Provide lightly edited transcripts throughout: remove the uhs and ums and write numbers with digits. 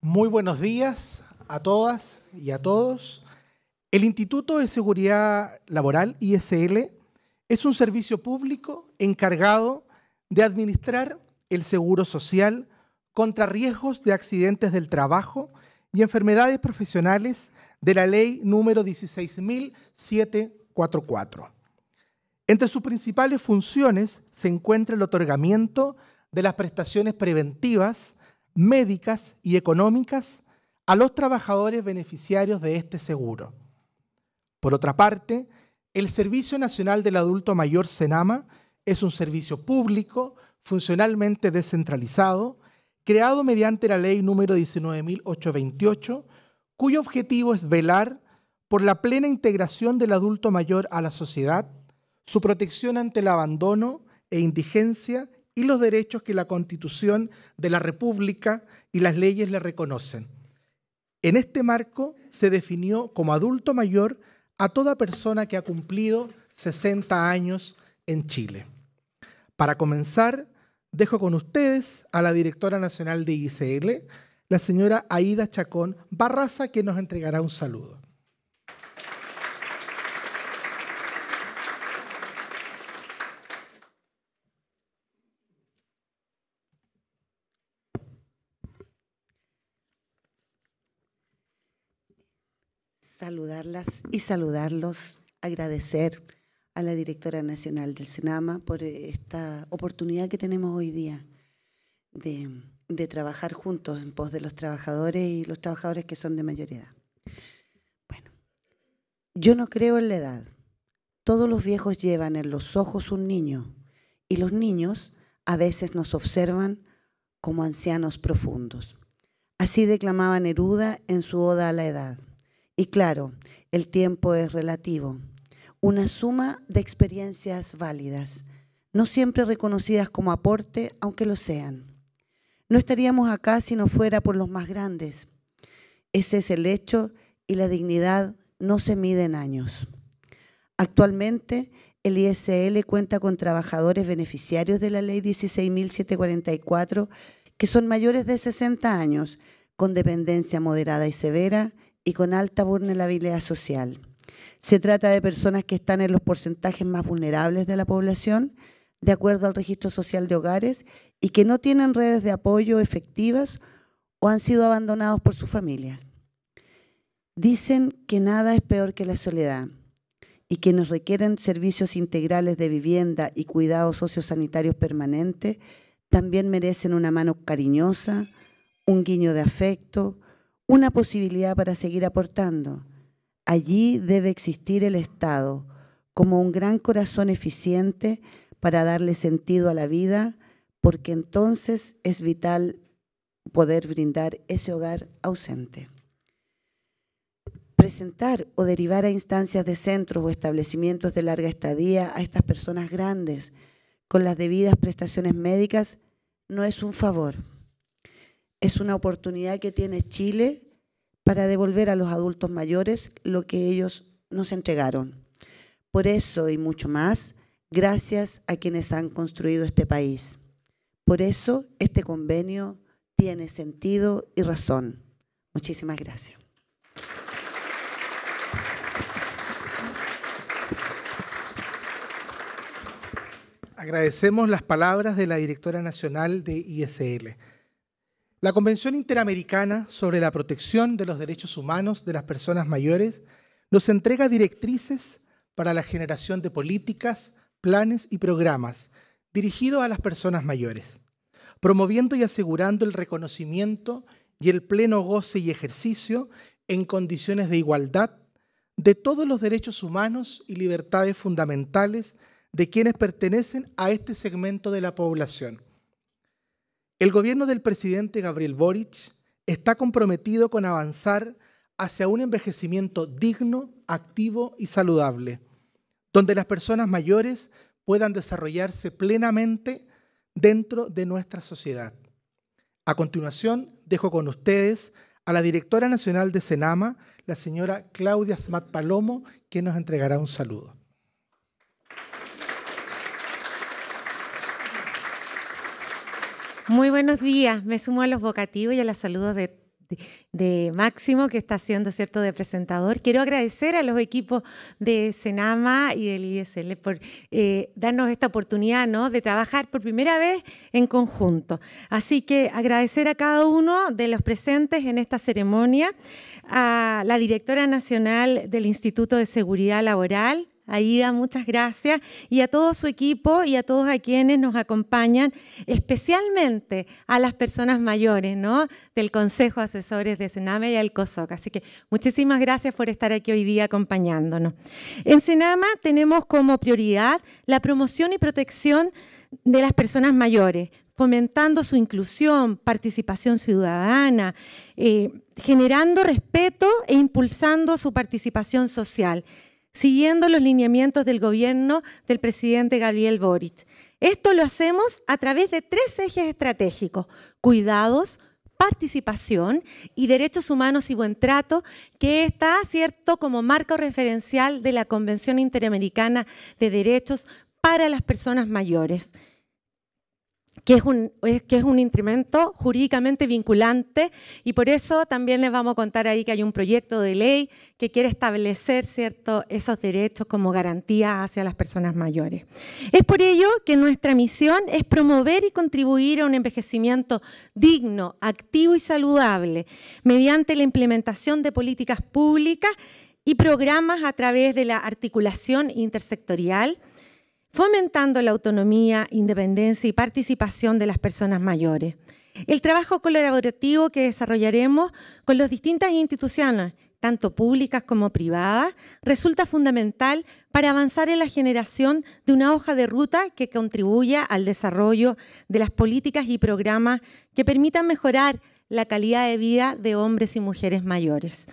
Muy buenos días a todas y a todos. El Instituto de Seguridad Laboral, ISL, es un servicio público encargado de administrar el seguro social contra riesgos de accidentes del trabajo y enfermedades profesionales de la Ley número 16.744. Entre sus principales funciones se encuentra el otorgamiento de las prestaciones preventivas, médicas y económicas a los trabajadores beneficiarios de este seguro. Por otra parte, el Servicio Nacional del Adulto Mayor, SENAMA, es un servicio público, funcionalmente descentralizado, creado mediante la Ley número 19.828, cuyo objetivo es velar por la plena integración del adulto mayor a la sociedad, su protección ante el abandono e indigencia y los derechos que la Constitución de la República y las leyes le reconocen. En este marco se definió como adulto mayor a toda persona que ha cumplido 60 años en Chile. Para comenzar, dejo con ustedes a la directora nacional de ISL, la señora Aida Chacón Barraza, que nos entregará un saludo. Saludarlas y saludarlos, agradecer a la directora nacional del SENAMA por esta oportunidad que tenemos hoy día de trabajar juntos en pos de los trabajadores y los trabajadores que son de mayor edad. Bueno, yo no creo en la edad. Todos los viejos llevan en los ojos un niño y los niños a veces nos observan como ancianos profundos. Así declamaba Neruda en su Oda a la Edad. Y claro, el tiempo es relativo, una suma de experiencias válidas, no siempre reconocidas como aporte, aunque lo sean. No estaríamos acá si no fuera por los más grandes. Ese es el hecho y la dignidad no se mide en años. Actualmente, el ISL cuenta con trabajadores beneficiarios de la Ley 16.744 que son mayores de 60 años, con dependencia moderada y severa, y con alta vulnerabilidad social. Se trata de personas que están en los porcentajes más vulnerables de la población, de acuerdo al Registro Social de Hogares, y que no tienen redes de apoyo efectivas o han sido abandonados por sus familias. Dicen que nada es peor que la soledad, y quienes requieren servicios integrales de vivienda y cuidados sociosanitarios permanentes también merecen una mano cariñosa, un guiño de afecto, una posibilidad para seguir aportando. Allí debe existir el Estado como un gran corazón eficiente para darle sentido a la vida, porque entonces es vital poder brindar ese hogar ausente. Presentar o derivar a instancias de centros o establecimientos de larga estadía a estas personas grandes con las debidas prestaciones médicas no es un favor. Es una oportunidad que tiene Chile para devolver a los adultos mayores lo que ellos nos entregaron. Por eso y mucho más, gracias a quienes han construido este país. Por eso este convenio tiene sentido y razón. Muchísimas gracias. Agradecemos las palabras de la directora nacional de ISL. La Convención Interamericana sobre la Protección de los Derechos Humanos de las Personas Mayores nos entrega directrices para la generación de políticas, planes y programas dirigidos a las personas mayores, promoviendo y asegurando el reconocimiento y el pleno goce y ejercicio en condiciones de igualdad de todos los derechos humanos y libertades fundamentales de quienes pertenecen a este segmento de la población. El gobierno del presidente Gabriel Boric está comprometido con avanzar hacia un envejecimiento digno, activo y saludable, donde las personas mayores puedan desarrollarse plenamente dentro de nuestra sociedad. A continuación, dejo con ustedes a la directora nacional de SENAMA, la señora Claudia Smat Palomo, que nos entregará un saludo. Muy buenos días. Me sumo a los vocativos y a los saludos de de Máximo, que está haciendo, ¿cierto?, de presentador. Quiero agradecer a los equipos de Senama y del ISL por darnos esta oportunidad, ¿no?, de trabajar por primera vez en conjunto. Así que agradecer a cada uno de los presentes en esta ceremonia, a la directora nacional del Instituto de Seguridad Laboral, Aida, muchas gracias, y a todo su equipo y a todos a quienes nos acompañan, especialmente a las personas mayores, ¿no?, del Consejo de Asesores de Senama y al COSOC. Así que muchísimas gracias por estar aquí hoy día acompañándonos. En Senama tenemos como prioridad la promoción y protección de las personas mayores, fomentando su inclusión, participación ciudadana, generando respeto e impulsando su participación social, siguiendo los lineamientos del gobierno del presidente Gabriel Boric. Esto lo hacemos a través de 3 ejes estratégicos: cuidados, participación y derechos humanos y buen trato, que está, ¿cierto?, como marco referencial de la Convención Interamericana de Derechos para las Personas Mayores, que es un instrumento jurídicamente vinculante, y por eso también les vamos a contar ahí que hay un proyecto de ley que quiere establecer, ¿cierto?, esos derechos como garantía hacia las personas mayores. Es por ello que nuestra misión es promover y contribuir a un envejecimiento digno, activo y saludable mediante la implementación de políticas públicas y programas a través de la articulación intersectorial, fomentando la autonomía, independencia y participación de las personas mayores. El trabajo colaborativo que desarrollaremos con las distintas instituciones, tanto públicas como privadas, resulta fundamental para avanzar en la generación de una hoja de ruta que contribuya al desarrollo de las políticas y programas que permitan mejorar la calidad de vida de hombres y mujeres mayores.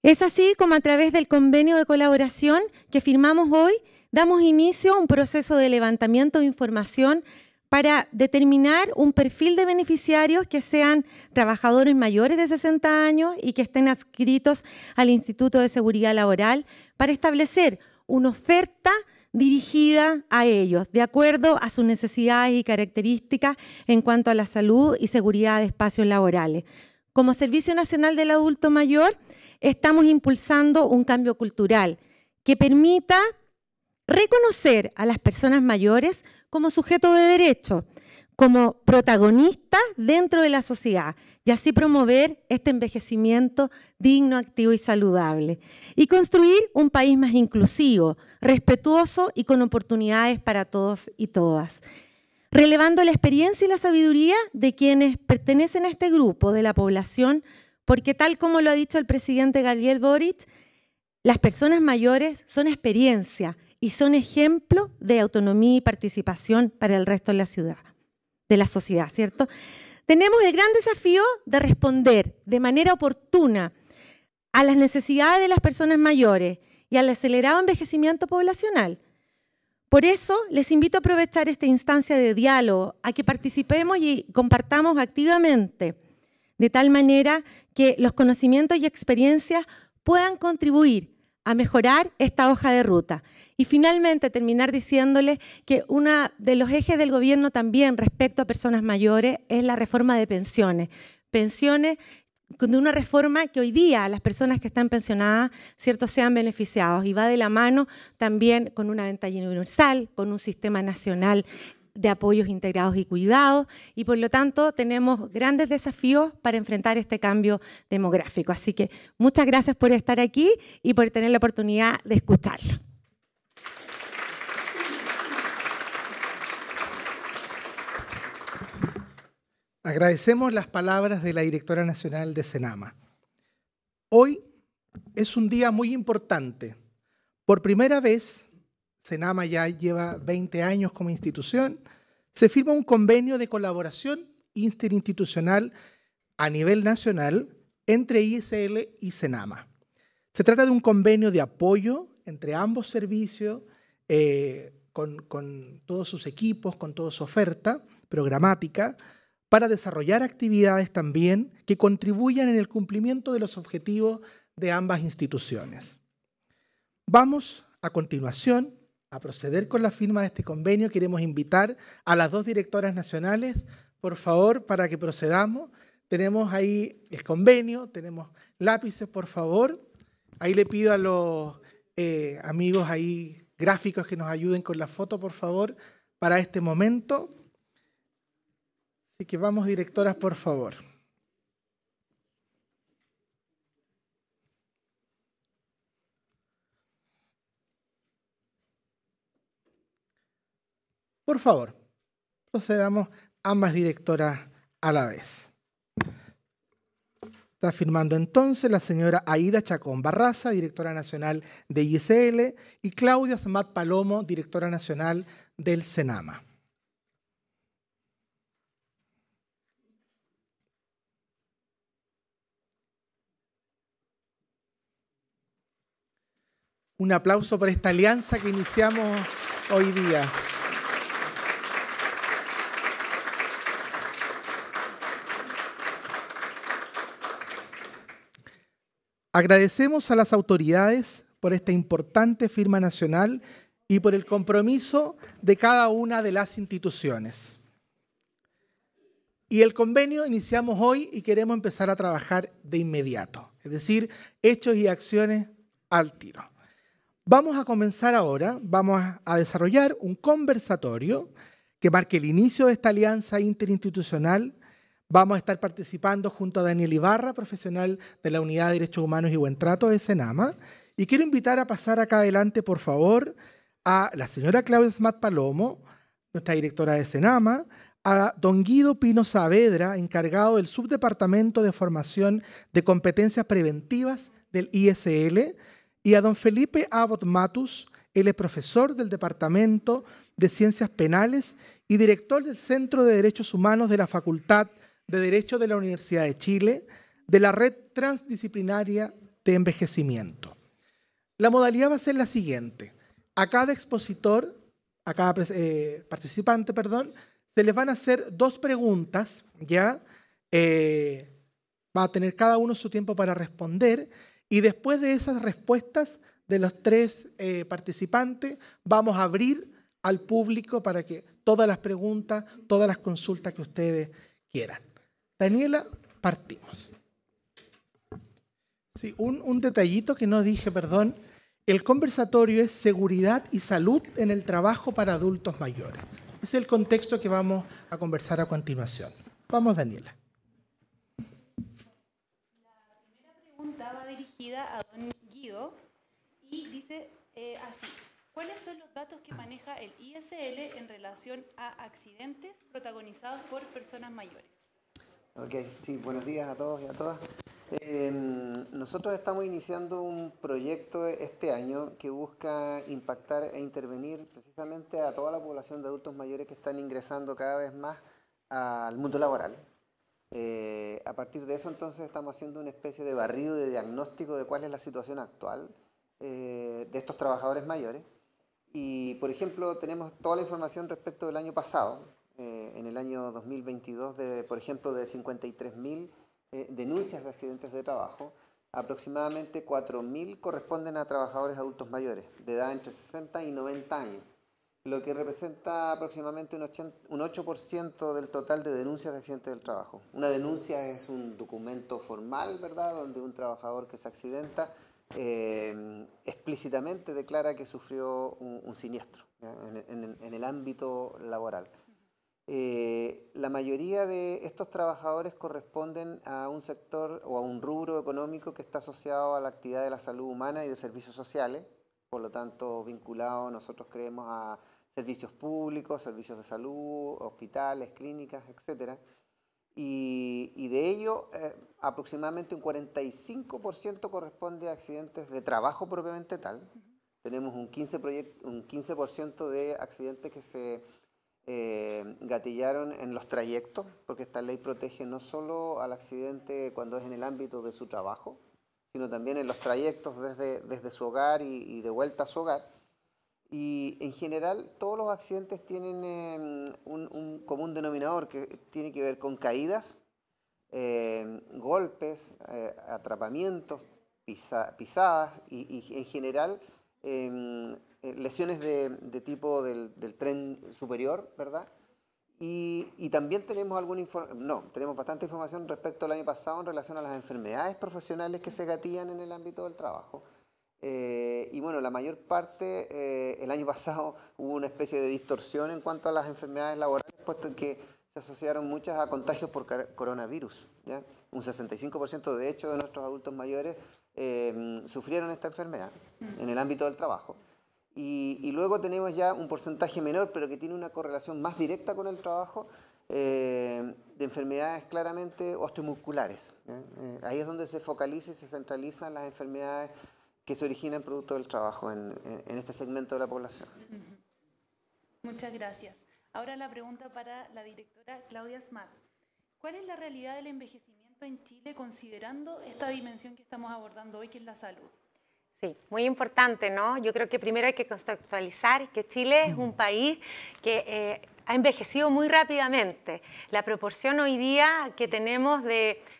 Es así como a través del convenio de colaboración que firmamos hoy, damos inicio a un proceso de levantamiento de información para determinar un perfil de beneficiarios que sean trabajadores mayores de 60 años y que estén adscritos al Instituto de Seguridad Laboral, para establecer una oferta dirigida a ellos, de acuerdo a sus necesidades y características en cuanto a la salud y seguridad de espacios laborales. Como Servicio Nacional del Adulto Mayor, estamos impulsando un cambio cultural que permita reconocer a las personas mayores como sujetos de derecho, como protagonistas dentro de la sociedad, y así promover este envejecimiento digno, activo y saludable, y construir un país más inclusivo, respetuoso y con oportunidades para todos y todas, relevando la experiencia y la sabiduría de quienes pertenecen a este grupo de la población, porque tal como lo ha dicho el presidente Gabriel Boric, las personas mayores son experiencia y son ejemplo de autonomía y participación para el resto de la sociedad, ¿cierto? Tenemos el gran desafío de responder de manera oportuna a las necesidades de las personas mayores y al acelerado envejecimiento poblacional. Por eso, les invito a aprovechar esta instancia de diálogo, a que participemos y compartamos activamente, de tal manera que los conocimientos y experiencias puedan contribuir a mejorar esta hoja de ruta. Y finalmente terminar diciéndoles que uno de los ejes del gobierno también respecto a personas mayores es la reforma de pensiones. Pensiones de una reforma que hoy día las personas que están pensionadas, ¿cierto?, sean beneficiados, y va de la mano también con una ventanilla universal, con un sistema nacional de apoyos integrados y cuidados, y por lo tanto tenemos grandes desafíos para enfrentar este cambio demográfico. Así que muchas gracias por estar aquí y por tener la oportunidad de escucharlo. Agradecemos las palabras de la directora nacional de Senama. Hoy es un día muy importante. Por primera vez, Senama ya lleva 20 años como institución, se firma un convenio de colaboración interinstitucional a nivel nacional entre ISL y Senama. Se trata de un convenio de apoyo entre ambos servicios, con todos sus equipos, con toda su oferta programática, para desarrollar actividades también que contribuyan en el cumplimiento de los objetivos de ambas instituciones. Vamos a continuación a proceder con la firma de este convenio. Queremos invitar a las 2 directoras nacionales, por favor, para que procedamos. tenemos ahí el convenio, tenemos lápices, por favor. Ahí le pido a los amigos ahí gráficos que nos ayuden con la foto, por favor, para este momento. Así que vamos, directoras, por favor. Por favor, procedamos ambas directoras a la vez. Está firmando entonces la señora Aida Chacón Barraza, directora nacional de ISL, y Claudia Samat Palomo, directora nacional del CENAMA. Un aplauso por esta alianza que iniciamos hoy día. Agradecemos a las autoridades por esta importante firma nacional y por el compromiso de cada una de las instituciones. Y el convenio iniciamos hoy y queremos empezar a trabajar de inmediato, es decir, hechos y acciones al tiro. Vamos a comenzar ahora, vamos a desarrollar un conversatorio que marque el inicio de esta alianza interinstitucional. Vamos a estar participando junto a Daniel Ibarra, profesional de la Unidad de Derechos Humanos y Buen Trato de CENAMA. Y quiero invitar a pasar acá adelante, por favor, a la señora Claudia Samat Palomo, nuestra directora de CENAMA, a don Guido Pino Saavedra, encargado del Subdepartamento de Formación de Competencias Preventivas del ISL, y a don Felipe Abbott Matus, él es profesor del Departamento de Ciencias Penales y director del Centro de Derechos Humanos de la Facultad de Derecho de la Universidad de Chile, de la Red Transdisciplinaria de Envejecimiento. La modalidad va a ser la siguiente. A cada expositor, a cada participante, perdón, se les van a hacer 2 preguntas, ¿ya? Va a tener cada uno su tiempo para responder y después de esas respuestas de los 3 participantes vamos a abrir al público para que todas las preguntas, todas las consultas que ustedes quieran. Daniela, partimos. Sí, un detallito que no dije, perdón. El conversatorio es seguridad y salud en el trabajo para adultos mayores. Es el contexto que vamos a conversar a continuación. Vamos, Daniela. La primera pregunta va dirigida a don Guido y dice así. ¿Cuáles son los datos que maneja el ISL en relación a accidentes protagonizados por personas mayores? Ok, sí, buenos días a todos y a todas. Nosotros estamos iniciando un proyecto este año que busca impactar e intervenir precisamente a toda la población de adultos mayores que están ingresando cada vez más al mundo laboral. A partir de eso, entonces, estamos haciendo una especie de barrido de diagnóstico de cuál es la situación actual de estos trabajadores mayores. Y, por ejemplo, tenemos toda la información respecto del año pasado. En el año 2022, por ejemplo, de 53.000 denuncias de accidentes de trabajo, aproximadamente 4.000 corresponden a trabajadores adultos mayores, de edad entre 60 y 90 años, lo que representa aproximadamente un 8% del total de denuncias de accidentes del trabajo. Una denuncia es un documento formal, ¿verdad?, donde un trabajador que se accidenta explícitamente declara que sufrió un siniestro en el ámbito laboral. La mayoría de estos trabajadores corresponden a un sector o a un rubro económico que está asociado a la actividad de la salud humana y de servicios sociales, por lo tanto vinculado, nosotros creemos, a servicios públicos, servicios de salud, hospitales, clínicas, etc. Y de ello aproximadamente un 45% corresponde a accidentes de trabajo propiamente tal. Tenemos un 15% de accidentes que se gatillaron en los trayectos, porque esta ley protege no solo al accidente cuando es en el ámbito de su trabajo, sino también en los trayectos desde su hogar y de vuelta a su hogar. Y en general todos los accidentes tienen un común denominador que tiene que ver con caídas, golpes, atrapamientos, pisadas y en general lesiones de tipo del tren superior, ¿verdad? Y también tenemos tenemos bastante información respecto al año pasado en relación a las enfermedades profesionales que se gatillan en el ámbito del trabajo. Y bueno, la mayor parte, el año pasado hubo una especie de distorsión en cuanto a las enfermedades laborales, puesto que se asociaron muchas a contagios por coronavirus, ¿ya? Un 65% de hecho de nuestros adultos mayores sufrieron esta enfermedad en el ámbito del trabajo. Y luego tenemos ya un porcentaje menor, pero que tiene una correlación más directa con el trabajo, de enfermedades claramente osteomusculares, ¿ya? Ahí es donde se focaliza y se centralizan las enfermedades que se originan producto del trabajo en este segmento de la población. Muchas gracias. Ahora la pregunta para la directora Claudia Smart. ¿Cuál es la realidad del envejecimiento en Chile considerando esta dimensión que estamos abordando hoy, que es la salud? Sí, muy importante, ¿no? Yo creo que primero hay que contextualizar que Chile es un país que ha envejecido muy rápidamente. La proporción hoy día que tenemos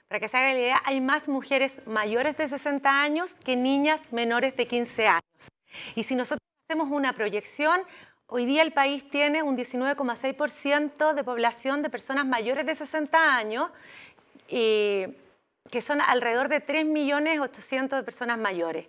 para que se haga la idea, hay más mujeres mayores de 60 años que niñas menores de 15 años. Y si nosotros hacemos una proyección, hoy día el país tiene un 19,6% de población de personas mayores de 60 años, que son alrededor de 3.800.000 de personas mayores.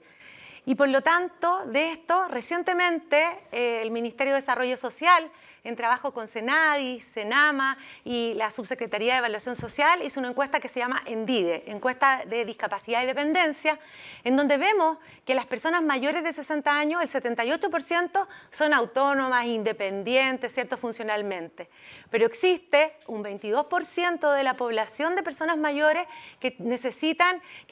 Y por lo tanto, de esto, recientemente el Ministerio de Desarrollo Social, en trabajo con Senadi, Senama y la Subsecretaría de Evaluación Social, hizo una encuesta que se llama ENDIDE, Encuesta de Discapacidad y Dependencia, en donde vemos que las personas mayores de 60 años, el 78% son autónomas, independientes, ¿cierto?, funcionalmente. Pero existe un 22% de la población de personas mayores que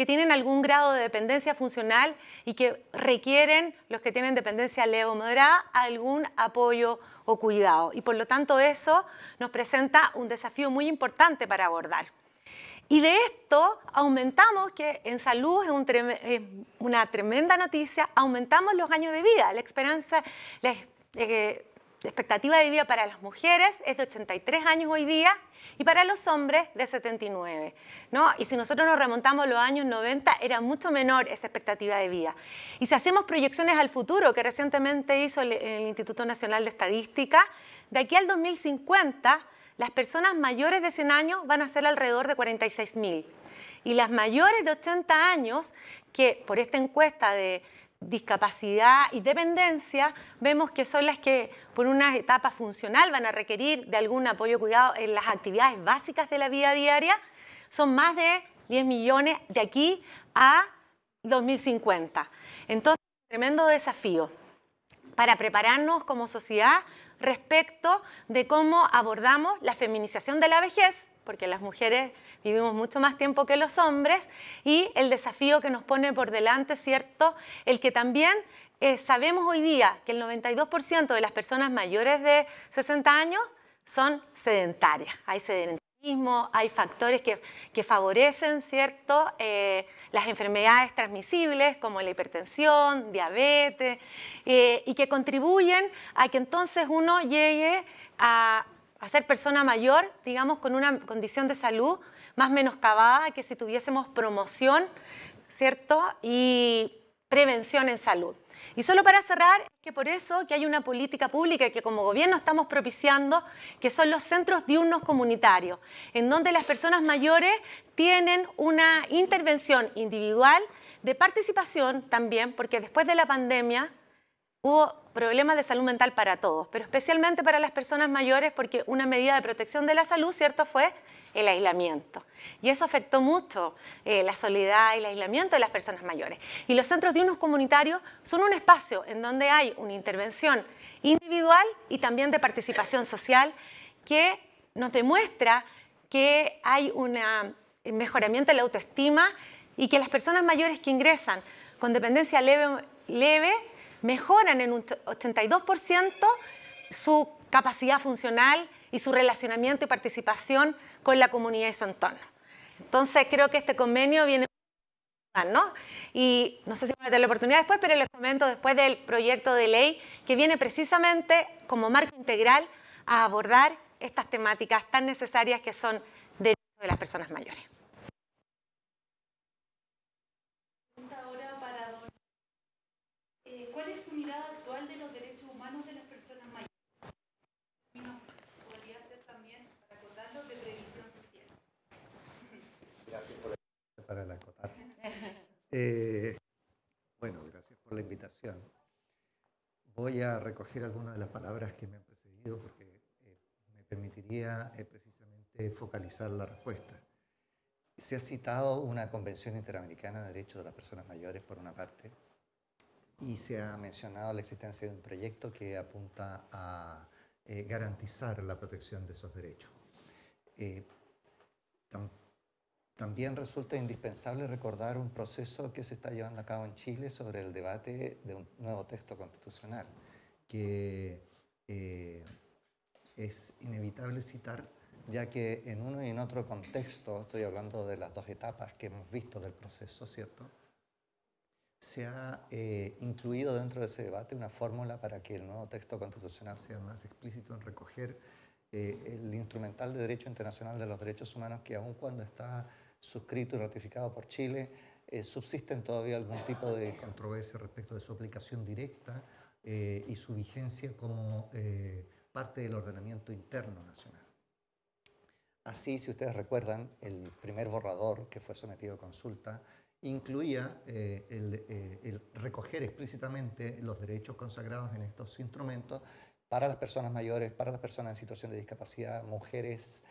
tienen algún grado de dependencia funcional y que requieren, los que tienen dependencia leve o moderada, algún apoyo o cuidado. Y por lo tanto eso nos presenta un desafío muy importante para abordar. Y de esto aumentamos, que en salud es una tremenda noticia, aumentamos los años de vida. La expectativa de vida para las mujeres es de 83 años hoy día y para los hombres de 79, ¿no? Y si nosotros nos remontamos a los años 90, era mucho menor esa expectativa de vida. Y si hacemos proyecciones al futuro, que recientemente hizo el Instituto Nacional de Estadística, de aquí al 2050, las personas mayores de 100 años van a ser alrededor de 46.000. Y las mayores de 80 años, que por esta encuesta de discapacidad y dependencia, vemos que son las que por una etapa funcional van a requerir de algún apoyo o cuidado en las actividades básicas de la vida diaria. Son más de 10 millones de aquí a 2050. Entonces, tremendo desafío para prepararnos como sociedad respecto de cómo abordamos la feminización de la vejez, porque las mujeres vivimos mucho más tiempo que los hombres, y el desafío que nos pone por delante, ¿cierto? El que también sabemos hoy día que el 92% de las personas mayores de 60 años son sedentarias. Hay sedentarismo, hay factores que favorecen, ¿cierto?, las enfermedades transmisibles como la hipertensión, diabetes, y que contribuyen a que entonces uno llegue a ser persona mayor, digamos, con una condición de salud más menoscabada que si tuviésemos promoción, ¿cierto?, y prevención en salud. Y solo para cerrar, es que por eso que hay una política pública que como gobierno estamos propiciando, que son los centros diurnos comunitarios, en donde las personas mayores tienen una intervención individual de participación también, porque después de la pandemia hubo problemas de salud mental para todos, pero especialmente para las personas mayores, porque una medida de protección de la salud, ¿cierto?, fue el aislamiento. Y eso afectó mucho la soledad y el aislamiento de las personas mayores. Y los centros diurnos comunitarios son un espacio en donde hay una intervención individual y también de participación social que nos demuestra que hay un mejoramiento de la autoestima y que las personas mayores que ingresan con dependencia leve mejoran en un 82% su capacidad funcional y su relacionamiento y participación con la comunidad y su entorno. Entonces creo que este convenio viene, ¿no? Y no sé si voy a tener la oportunidad después, pero les comento después del proyecto de ley que viene precisamente como marco integral a abordar estas temáticas tan necesarias que son derechos de las personas mayores. Ahora para ¿cuál es su mirada actual de los derechos humanos de las personas mayores? ¿Podría ser también Voy a recoger algunas de las palabras que me han precedido porque me permitiría precisamente focalizar la respuesta. Se ha citado una Convención Interamericana de Derechos de las Personas Mayores, por una parte, y se ha mencionado la existencia de un proyecto que apunta a garantizar la protección de esos derechos. También resulta indispensable recordar un proceso que se está llevando a cabo en Chile sobre el debate de un nuevo texto constitucional, que es inevitable citar, ya que en uno y en otro contexto, estoy hablando de las dos etapas que hemos visto del proceso, ¿cierto?, se ha incluido dentro de ese debate una fórmula para que el nuevo texto constitucional sea más explícito en recoger el instrumental de derecho internacional de los derechos humanos, que aun cuando está suscrito y ratificado por Chile, subsisten todavía algún tipo de controversia respecto de su aplicación directa y su vigencia como parte del ordenamiento interno nacional. Así, si ustedes recuerdan, el primer borrador que fue sometido a consulta incluía el recoger explícitamente los derechos consagrados en estos instrumentos para las personas mayores, para las personas en situación de discapacidad, mujeres,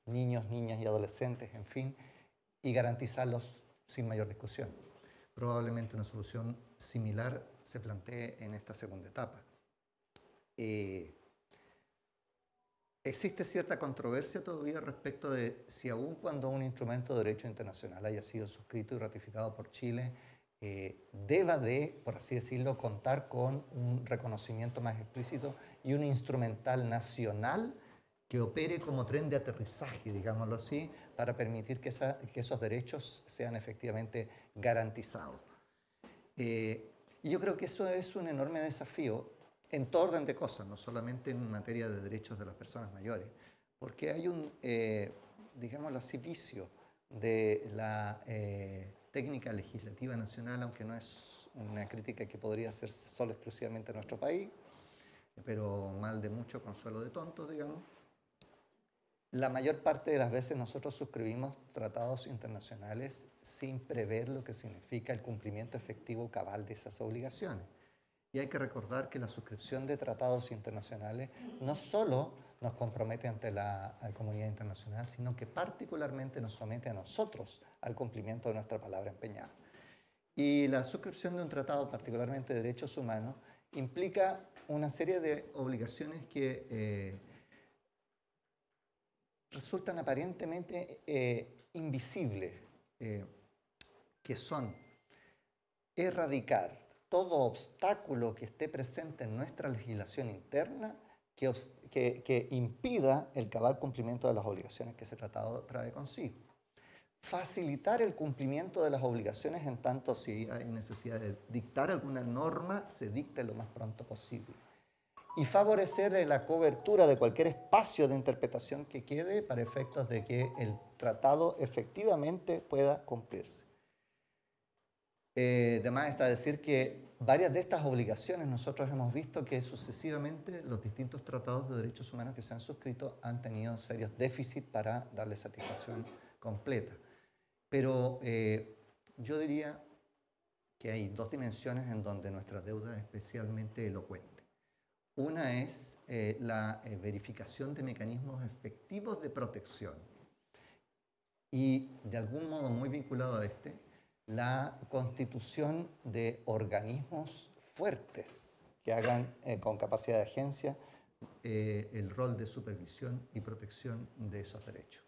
niños, niñas y adolescentes, en fin, y garantizarlos sin mayor discusión. Probablemente una solución similar se plantee en esta segunda etapa. Existe cierta controversia todavía respecto de si aun cuando un instrumento de derecho internacional haya sido suscrito y ratificado por Chile, deba de, por así decirlo, contar con un reconocimiento más explícito y un instrumental nacional que opere como tren de aterrizaje, digámoslo así, para permitir que esos derechos sean efectivamente garantizados. Y yo creo que eso es un enorme desafío en todo orden de cosas, no solamente en materia de derechos de las personas mayores, porque hay un, digámoslo así, vicio de la técnica legislativa nacional, aunque no es una crítica que podría hacerse solo exclusivamente en nuestro país, pero mal de mucho, consuelo de tontos, digamos. La mayor parte de las veces nosotros suscribimos tratados internacionales sin prever lo que significa el cumplimiento efectivo cabal de esas obligaciones. Y hay que recordar que la suscripción de tratados internacionales no solo nos compromete ante la comunidad internacional, sino que particularmente nos somete a nosotros al cumplimiento de nuestra palabra empeñada. Y la suscripción de un tratado, particularmente de derechos humanos, implica una serie de obligaciones que resultan aparentemente invisibles, que son erradicar todo obstáculo que esté presente en nuestra legislación interna que impida el cabal cumplimiento de las obligaciones que ese tratado trae consigo. Facilitar el cumplimiento de las obligaciones en tanto si hay necesidad de dictar alguna norma, se dicte lo más pronto posible. Y favorecer la cobertura de cualquier espacio de interpretación que quede para efectos de que el tratado efectivamente pueda cumplirse. Además está decir que varias de estas obligaciones nosotros hemos visto que sucesivamente los distintos tratados de derechos humanos que se han suscrito han tenido serios déficits para darle satisfacción completa. Pero yo diría que hay dos dimensiones en donde nuestra deuda es especialmente elocuente. Una es la verificación de mecanismos efectivos de protección y, de algún modo muy vinculado a este, la constitución de organismos fuertes que hagan con capacidad de agencia el rol de supervisión y protección de esos derechos.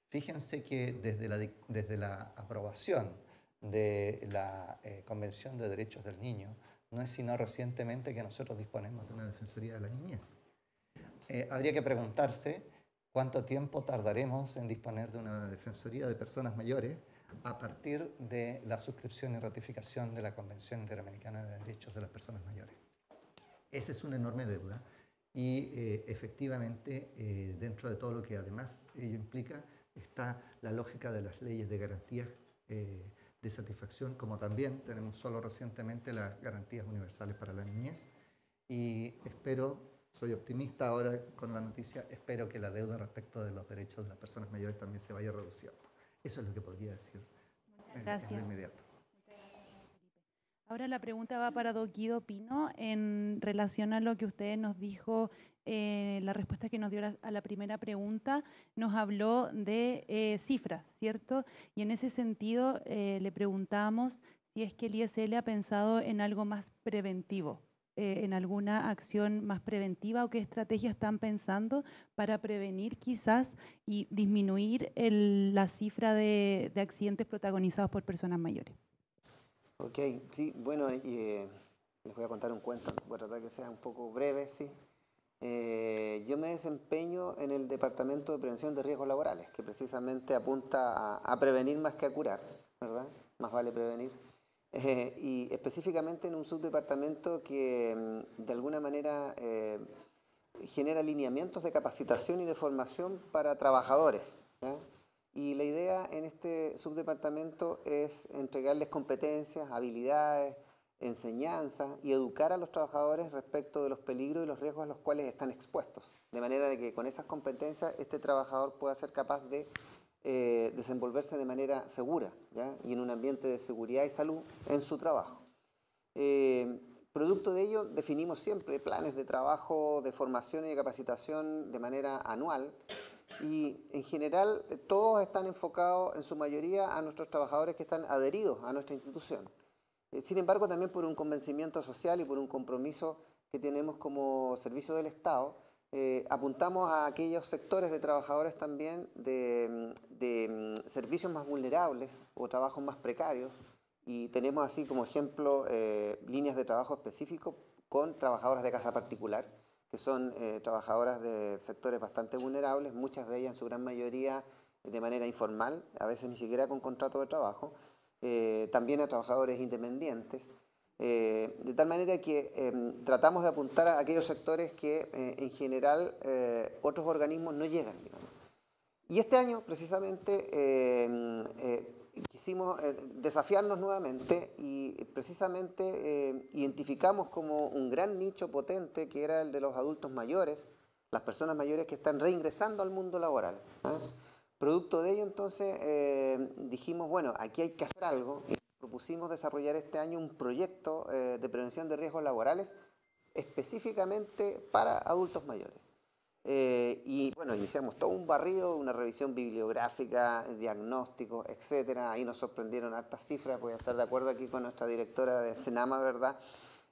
Fíjense que desde la aprobación de la Convención de Derechos del Niño, no es sino recientemente que nosotros disponemos de una Defensoría de la Niñez. Habría que preguntarse cuánto tiempo tardaremos en disponer de una Defensoría de Personas Mayores a partir de la suscripción y ratificación de la Convención Interamericana de Derechos de las Personas Mayores. Esa es una enorme deuda y efectivamente dentro de todo lo que además ello implica está la lógica de las leyes de garantías de satisfacción, como también tenemos solo recientemente las garantías universales para la niñez, y espero, soy optimista ahora con la noticia, espero que la deuda respecto de los derechos de las personas mayores también se vaya reduciendo. Eso es lo que podría decir en lo inmediato. Ahora la pregunta va para don Guido Pino en relación a lo que usted nos dijo, la respuesta que nos dio a la primera pregunta, nos habló de cifras, ¿cierto? Y en ese sentido le preguntamos si es que el ISL ha pensado en algo más preventivo, en alguna acción más preventiva o qué estrategias están pensando para prevenir quizás y disminuir la cifra de accidentes protagonizados por personas mayores. Ok, sí, bueno, les voy a contar un cuento, voy a tratar que sea un poco breve, sí. Yo me desempeño en el Departamento de Prevención de Riesgos Laborales, que precisamente apunta a prevenir más que a curar, ¿verdad? Más vale prevenir. Y específicamente en un subdepartamento que de alguna manera genera lineamientos de capacitación y de formación para trabajadores, ¿ya? Y la idea en este subdepartamento es entregarles competencias, habilidades, enseñanzas y educar a los trabajadores respecto de los peligros y los riesgos a los cuales están expuestos. De manera de que con esas competencias este trabajador pueda ser capaz de desenvolverse de manera segura, ¿ya? Y en un ambiente de seguridad y salud en su trabajo. Producto de ello definimos siempre planes de trabajo, de formación y de capacitación de manera anual. Y en general todos están enfocados en su mayoría a nuestros trabajadores que están adheridos a nuestra institución. Sin embargo, también por un convencimiento social y por un compromiso que tenemos como servicio del Estado, apuntamos a aquellos sectores de trabajadores también de servicios más vulnerables o trabajos más precarios. Y tenemos así como ejemplo líneas de trabajo específicos con trabajadoras de casa particular, que son trabajadoras de sectores bastante vulnerables, muchas de ellas en su gran mayoría de manera informal, a veces ni siquiera con contrato de trabajo, también a trabajadores independientes, de tal manera que tratamos de apuntar a aquellos sectores que en general otros organismos no llegan, digamos. Y este año precisamente quisimos desafiarnos nuevamente y precisamente identificamos como un gran nicho potente que era el de los adultos mayores, las personas mayores que están reingresando al mundo laboral, ¿eh? Producto de ello entonces dijimos, bueno, aquí hay que hacer algo y propusimos desarrollar este año un proyecto de prevención de riesgos laborales específicamente para adultos mayores. Y bueno, iniciamos todo un barrido, una revisión bibliográfica, diagnósticos, etcétera. Ahí nos sorprendieron hartas cifras, voy a estar de acuerdo aquí con nuestra directora de Senama, ¿verdad?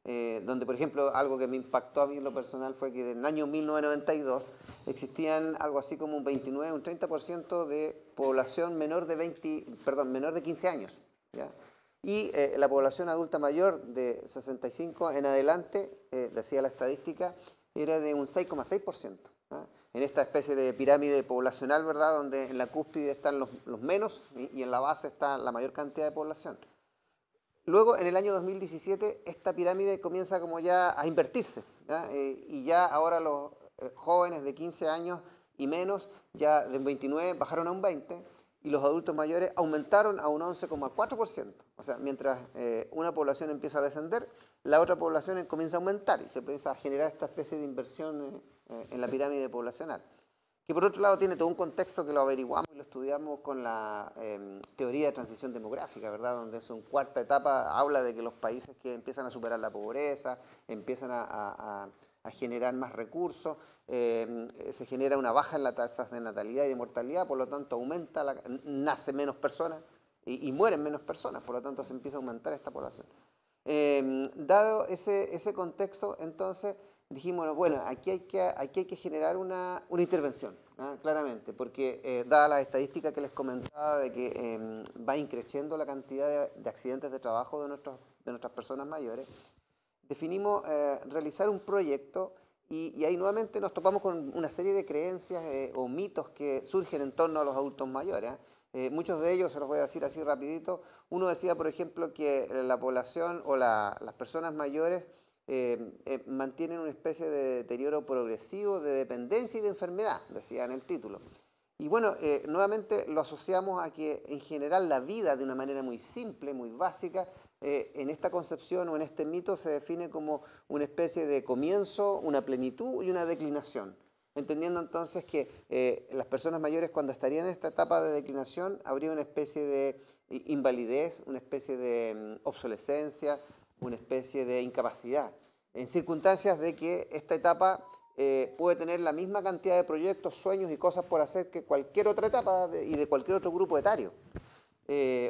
Donde, por ejemplo, algo que me impactó a mí en lo personal fue que en el año 1992 existían algo así como un 29, un 30% de población menor de 15 años, ¿ya? Y la población adulta mayor de 65 en adelante, decía la estadística, era de un 6,6%. ¿Ah? En esta especie de pirámide poblacional, ¿verdad?, donde en la cúspide están los menos y en la base está la mayor cantidad de población. Luego, en el año 2017, esta pirámide comienza como ya a invertirse, ¿ya? Y ya ahora los jóvenes de 15 años y menos, ya de 29 bajaron a un 20%, y los adultos mayores aumentaron a un 11,4%. O sea, mientras una población empieza a descender, la otra población comienza a aumentar y se empieza a generar esta especie de inversión en la pirámide poblacional. Que por otro lado tiene todo un contexto que lo averiguamos y lo estudiamos con la teoría de transición demográfica, ¿verdad? Donde su cuarta etapa habla de que los países que empiezan a superar la pobreza, empiezan a generar más recursos, se genera una baja en las tasas de natalidad y de mortalidad, por lo tanto nace menos personas y mueren menos personas, por lo tanto se empieza a aumentar esta población. Dado ese contexto, entonces dijimos, bueno, aquí hay que generar una intervención, ¿no? Claramente, porque dadas las estadísticas que les comentaba de que va increciendo la cantidad de accidentes de trabajo de nuestras personas mayores, definimos realizar un proyecto y ahí nuevamente nos topamos con una serie de creencias o mitos que surgen en torno a los adultos mayores. Muchos de ellos, se los voy a decir así rapidito. Uno decía, por ejemplo, que la población o las personas mayores mantienen una especie de deterioro progresivo de dependencia y de enfermedad, decía en el título. Y bueno, nuevamente lo asociamos a que en general la vida de una manera muy simple, muy básica, en esta concepción o en este mito se define como una especie de comienzo, una plenitud y una declinación. Entendiendo entonces que las personas mayores cuando estarían en esta etapa de declinación habría una especie de invalidez, una especie de obsolescencia, una especie de incapacidad, en circunstancias de que esta etapa puede tener la misma cantidad de proyectos, sueños y cosas por hacer que cualquier otra etapa y de cualquier otro grupo etario.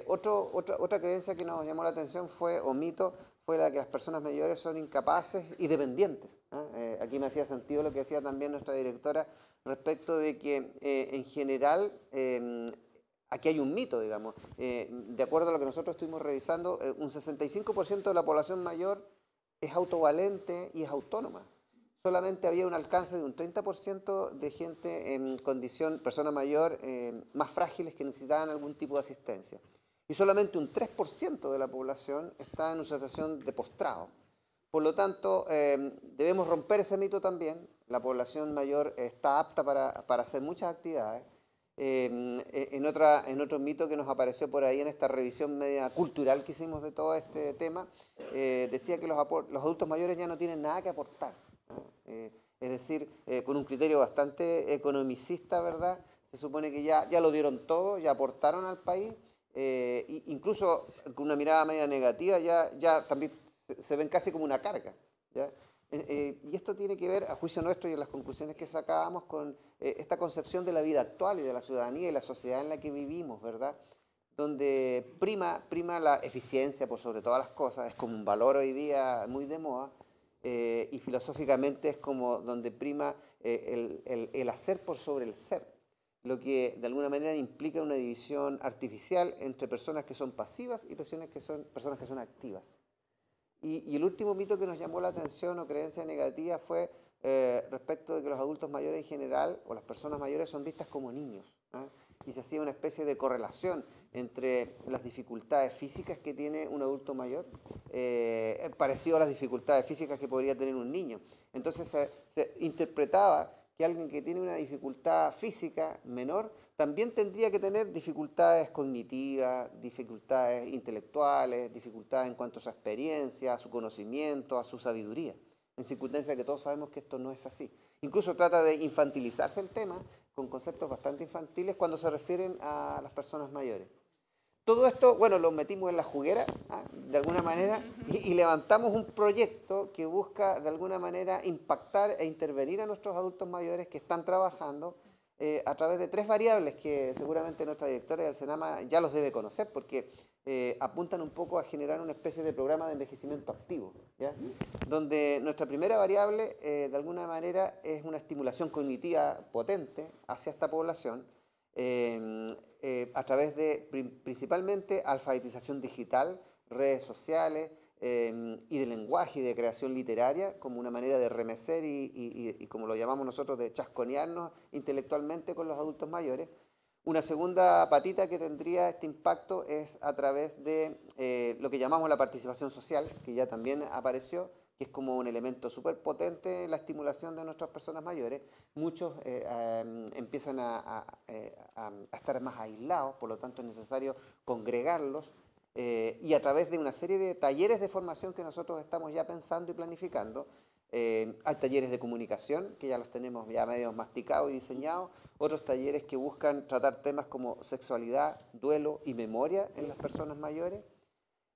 Otra creencia que nos llamó la atención o mito fue la que las personas mayores son incapaces y dependientes. Aquí me hacía sentido lo que decía también nuestra directora respecto de que en general aquí hay un mito, digamos. De acuerdo a lo que nosotros estuvimos revisando, un 65% de la población mayor es autovalente y es autónoma. Solamente había un alcance de un 30% de gente en condición, persona mayor, más frágiles que necesitaban algún tipo de asistencia. Y solamente un 3% de la población está en una situación de postrado. Por lo tanto, debemos romper ese mito también. La población mayor está apta para hacer muchas actividades. En otro mito que nos apareció por ahí en esta revisión media cultural que hicimos de todo este tema, decía que los adultos mayores ya no tienen nada que aportar. Es decir, con un criterio bastante economicista, ¿verdad? Se supone que ya lo dieron todo, ya aportaron al país, incluso con una mirada media negativa ya también se ven casi como una carga, ¿ya? Y esto tiene que ver, a juicio nuestro y en las conclusiones que sacábamos, con esta concepción de la vida actual y de la ciudadanía y la sociedad en la que vivimos, ¿verdad? Donde prima la eficiencia por sobre todas las cosas, es como un valor hoy día muy de moda, y filosóficamente es como donde prima el hacer por sobre el ser, lo que de alguna manera implica una división artificial entre personas que son pasivas y personas que son activas. Y el último mito que nos llamó la atención o creencia negativa fue respecto de que los adultos mayores en general o las personas mayores son vistas como niños, ¿eh? Y se hacía una especie de correlación entre las dificultades físicas que tiene un adulto mayor, parecido a las dificultades físicas que podría tener un niño. Entonces se interpretaba que alguien que tiene una dificultad física menor también tendría que tener dificultades cognitivas, dificultades intelectuales, dificultades en cuanto a su experiencia, a su conocimiento, a su sabiduría, en circunstancias que todos sabemos que esto no es así. Incluso trata de infantilizarse el tema con conceptos bastante infantiles cuando se refieren a las personas mayores. Todo esto, bueno, lo metimos en la juguera, de alguna manera, y levantamos un proyecto que busca, de alguna manera, impactar e intervenir a nuestros adultos mayores que están trabajando a través de 3 variables que seguramente nuestra directora del Senama ya los debe conocer, porque apuntan un poco a generar una especie de programa de envejecimiento activo, ¿ya? Donde nuestra primera variable, de alguna manera, es una estimulación cognitiva potente hacia esta población, a través de principalmente alfabetización digital, redes sociales y de lenguaje y de creación literaria como una manera de remecer y como lo llamamos nosotros, de chasconearnos intelectualmente con los adultos mayores. Una segunda patita que tendría este impacto es a través de lo que llamamos la participación social, que ya también apareció, que es como un elemento súper potente en la estimulación de nuestras personas mayores. Muchos empiezan a estar más aislados, por lo tanto es necesario congregarlos, y a través de una serie de talleres de formación que nosotros estamos ya pensando y planificando. Hay talleres de comunicación, que ya los tenemos ya medio masticados y diseñados, otros talleres que buscan tratar temas como sexualidad, duelo y memoria en las personas mayores.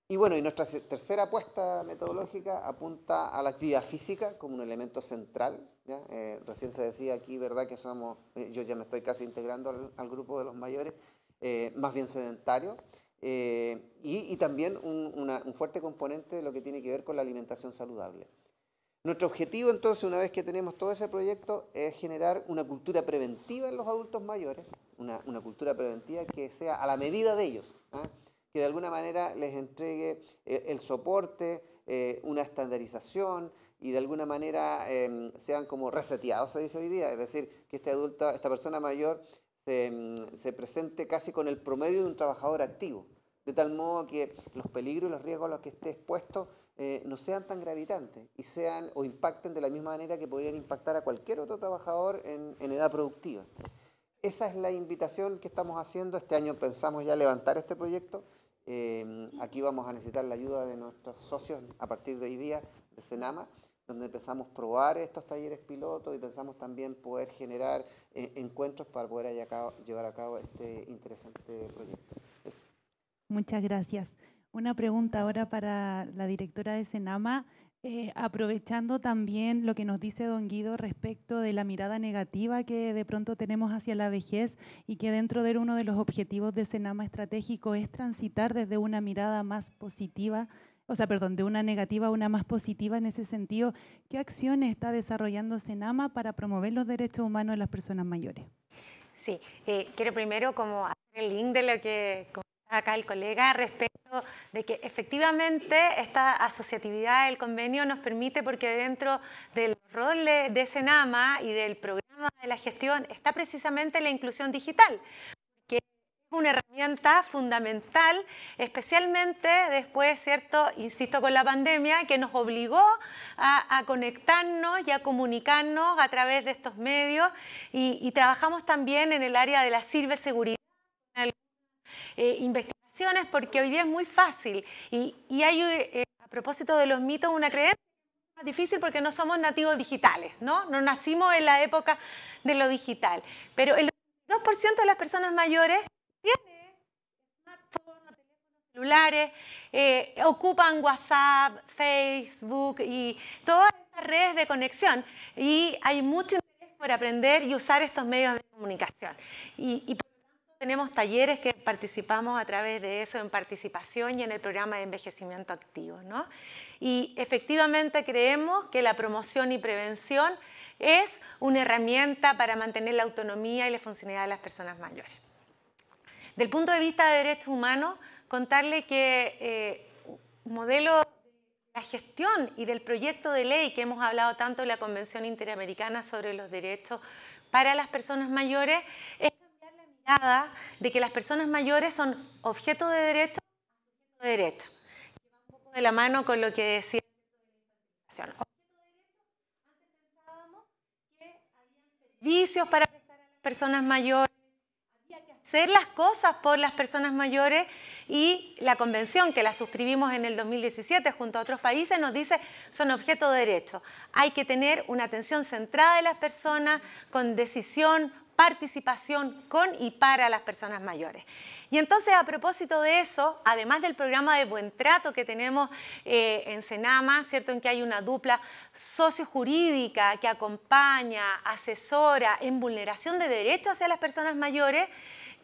Y bueno, y nuestra tercera apuesta metodológica apunta a la actividad física como un elemento central, ¿ya? Recién se decía aquí, ¿verdad?, que somos, yo ya me estoy casi integrando al grupo de los mayores, más bien sedentarios, y también un fuerte componente de lo que tiene que ver con la alimentación saludable. Nuestro objetivo, entonces, una vez que tenemos todo ese proyecto, es generar una cultura preventiva en los adultos mayores, una cultura preventiva que sea a la medida de ellos, ¿eh? Que de alguna manera les entregue el soporte, una estandarización y de alguna manera sean como reseteados, se dice hoy día, es decir, que esta persona mayor se presente casi con el promedio de un trabajador activo, de tal modo que los peligros y los riesgos a los que esté expuesto no sean tan gravitantes y sean o impacten de la misma manera que podrían impactar a cualquier otro trabajador en edad productiva. Esa es la invitación que estamos haciendo. Este año pensamos ya levantar este proyecto. Aquí vamos a necesitar la ayuda de nuestros socios a partir de hoy día de Senama, donde empezamos a probar estos talleres pilotos y pensamos también poder generar encuentros para poder llevar a cabo este interesante proyecto. Eso. Muchas gracias. Una pregunta ahora para la directora de Senama, aprovechando también lo que nos dice don Guido respecto de la mirada negativa que de pronto tenemos hacia la vejez y que dentro de uno de los objetivos de Senama estratégico es transitar desde una mirada más positiva, o sea, perdón, de una negativa a una más positiva. En ese sentido, ¿qué acciones está desarrollando Senama para promover los derechos humanos de las personas mayores? Sí, quiero primero como hacer el link de lo que acá el colega respecto de que efectivamente esta asociatividad del convenio nos permite, porque dentro del rol de Senama y del programa de la gestión está precisamente la inclusión digital, que es una herramienta fundamental, especialmente después, ¿cierto? Insisto, con la pandemia, que nos obligó a conectarnos y a comunicarnos a través de estos medios, y trabajamos también en el área de la ciberseguridad, investigaciones, porque hoy día es muy fácil y hay, a propósito de los mitos, una creencia más difícil porque no somos nativos digitales, ¿no? No nacimos en la época de lo digital, pero el 2% de las personas mayores tiene smartphones, teléfonos celulares, ocupan WhatsApp, Facebook y todas estas redes de conexión, y hay mucho interés por aprender y usar estos medios de comunicación. Y tenemos talleres que participamos a través de eso en participación y en el programa de envejecimiento activo, ¿no? Y efectivamente creemos que la promoción y prevención es una herramienta para mantener la autonomía y la funcionalidad de las personas mayores. Del punto de vista de derechos humanos, contarle que modelo de la gestión y del proyecto de ley que hemos hablado tanto en la Convención Interamericana sobre los Derechos para las Personas Mayores es de que las personas mayores son objeto de derecho, objeto de derecho. Va un poco de la mano con lo que decía la objeto de derecho. Antes pensábamos que había servicios para prestar a las personas mayores, había que hacer las cosas por las personas mayores, y la convención, que la suscribimos en el 2017 junto a otros países, nos dice son objeto de derecho. Hay que tener una atención centrada de las personas con decisión, participación con y para las personas mayores. Y entonces, a propósito de eso, además del programa de buen trato que tenemos en Senama, ¿cierto?, en que hay una dupla sociojurídica que acompaña, asesora en vulneración de derechos hacia las personas mayores,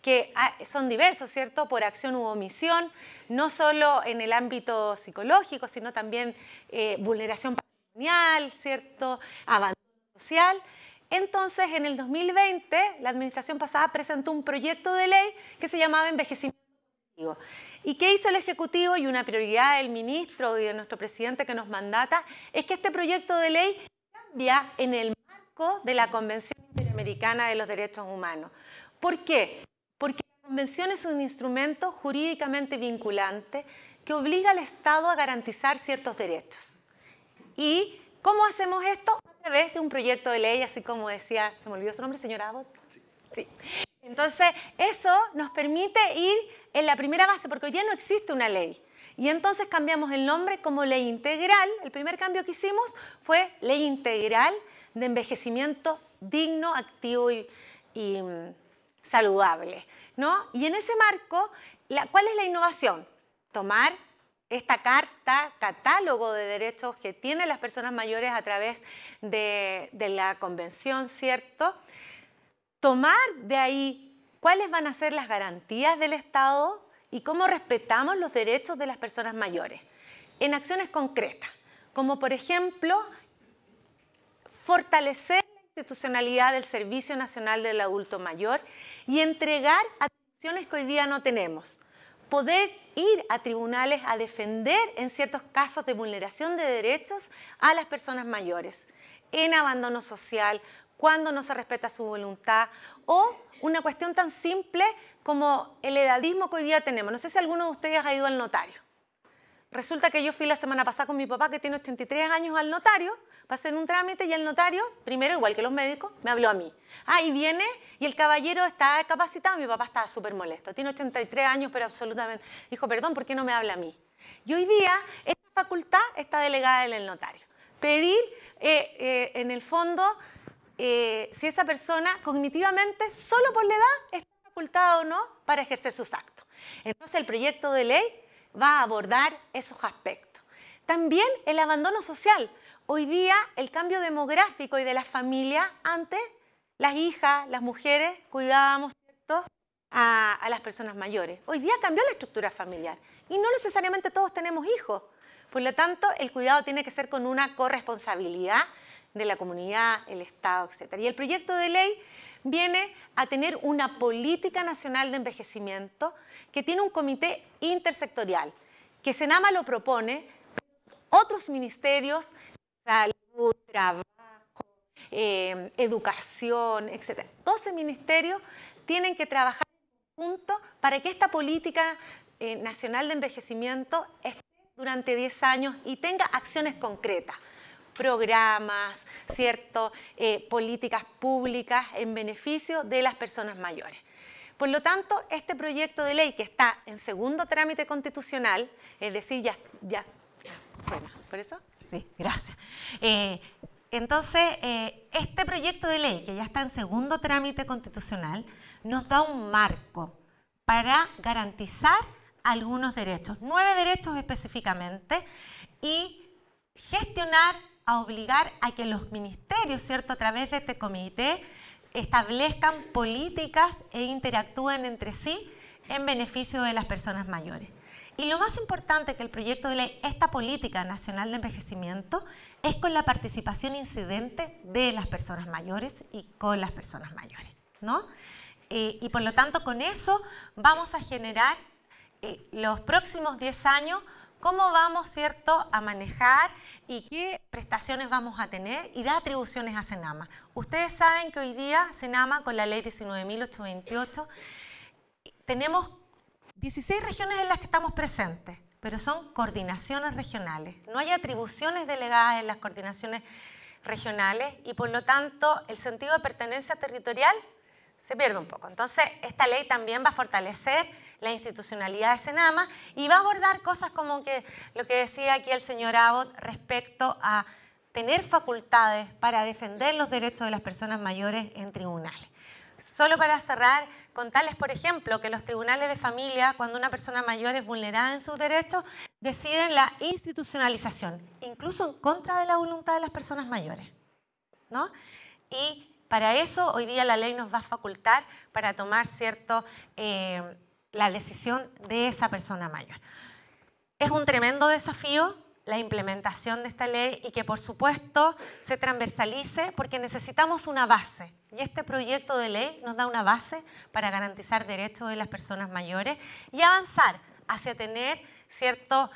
que son diversos, ¿cierto?, por acción u omisión, no solo en el ámbito psicológico, sino también vulneración patrimonial, ¿cierto?, abandono social. Entonces, en el 2020, la administración pasada presentó un proyecto de ley que se llamaba Envejecimiento Positivo. ¿Y qué hizo el Ejecutivo? Y una prioridad del ministro y de nuestro presidente que nos mandata es que este proyecto de ley cambia en el marco de la Convención Interamericana de los Derechos Humanos. ¿Por qué? Porque la Convención es un instrumento jurídicamente vinculante que obliga al Estado a garantizar ciertos derechos. ¿Y cómo hacemos esto? A través de un proyecto de ley, así como decía, ¿se me olvidó su nombre, señora Abbott? Sí. Entonces, eso nos permite ir en la primera base, porque hoy día no existe una ley. Y entonces cambiamos el nombre como Ley Integral. El primer cambio que hicimos fue Ley Integral de Envejecimiento Digno, Activo y Saludable, ¿no? Y en ese marco, ¿cuál es la innovación? Tomar esta carta, catálogo de derechos que tienen las personas mayores a través de la convención, ¿cierto? Tomar de ahí cuáles van a ser las garantías del Estado y cómo respetamos los derechos de las personas mayores en acciones concretas, como por ejemplo, fortalecer la institucionalidad del Servicio Nacional del Adulto Mayor y entregar atribuciones que hoy día no tenemos. Poder ir a tribunales a defender en ciertos casos de vulneración de derechos a las personas mayores, en abandono social, cuando no se respeta su voluntad, o una cuestión tan simple como el edadismo que hoy día tenemos. No sé si alguno de ustedes ha ido al notario. Resulta que yo fui la semana pasada con mi papá, que tiene 83 años, al notario, para hacer un trámite, y el notario, primero, igual que los médicos, me habló a mí. Y viene, y el caballero está capacitado, mi papá estaba súper molesto. Tiene 83 años, pero absolutamente... Dijo, perdón, ¿por qué no me habla a mí? Y hoy día, esta facultad está delegada en el notario. Pedir, en el fondo, si esa persona cognitivamente, solo por la edad, está facultada o no para ejercer sus actos. Entonces, el proyecto de ley va a abordar esos aspectos. También el abandono social. Hoy día el cambio demográfico y de las familias, antes las hijas, las mujeres cuidábamos, ¿cierto?, a las personas mayores. Hoy día cambió la estructura familiar y no necesariamente todos tenemos hijos. Por lo tanto, el cuidado tiene que ser con una corresponsabilidad de la comunidad, el Estado, etc. Y el proyecto de ley viene a tener una política nacional de envejecimiento que tiene un comité intersectorial, que Senama lo propone, otros ministerios, salud, trabajo, educación, etc. 12 ministerios tienen que trabajar en conjunto para que esta política nacional de envejecimiento esté durante 10 años y tenga acciones concretas, programas, ¿cierto?, políticas públicas en beneficio de las personas mayores. Por lo tanto, este proyecto de ley que está en segundo trámite constitucional, es decir, ya suena, ¿por eso? Sí, gracias. Entonces, este proyecto de ley que ya está en segundo trámite constitucional nos da un marco para garantizar algunos derechos, 9 derechos específicamente, y gestionar, a obligar a que los ministerios, ¿cierto?, a través de este comité, establezcan políticas e interactúen entre sí en beneficio de las personas mayores. Y lo más importante que el proyecto de ley, esta política nacional de envejecimiento, es con la participación incidente de las personas mayores y con las personas mayores, ¿no? Y por lo tanto, con eso vamos a generar los próximos 10 años cómo vamos, ¿cierto?, a manejar y qué prestaciones vamos a tener y dar atribuciones a Senama. Ustedes saben que hoy día Senama, con la ley 19.828, tenemos 16 regiones en las que estamos presentes, pero son coordinaciones regionales. No hay atribuciones delegadas en las coordinaciones regionales y por lo tanto el sentido de pertenencia territorial se pierde un poco. Entonces esta ley también va a fortalecer la institucionalidad de Senama y va a abordar cosas como lo que decía aquí el señor Abbott respecto a tener facultades para defender los derechos de las personas mayores en tribunales. Solo para cerrar, contarles, por ejemplo, que los tribunales de familia, cuando una persona mayor es vulnerada en sus derechos, deciden la institucionalización, incluso en contra de la voluntad de las personas mayores, ¿no? Y para eso hoy día la ley nos va a facultar para tomar, ¿cierto?, la decisión de esa persona mayor. Es un tremendo desafío la implementación de esta ley y que por supuesto se transversalice porque necesitamos una base y este proyecto de ley nos da una base para garantizar derechos de las personas mayores y avanzar hacia tener, ¿cierto?,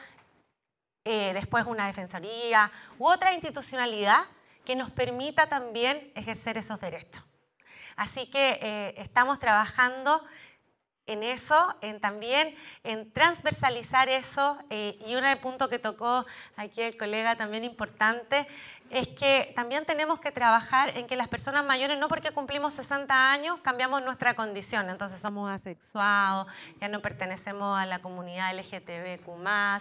después una defensoría u otra institucionalidad que nos permita también ejercer esos derechos. Así que estamos trabajando en eso, también en transversalizar eso, y un punto que tocó aquí el colega también importante, es que también tenemos que trabajar en que las personas mayores, no porque cumplimos 60 años, cambiamos nuestra condición, entonces somos asexuados, ya no pertenecemos a la comunidad LGTBQ+,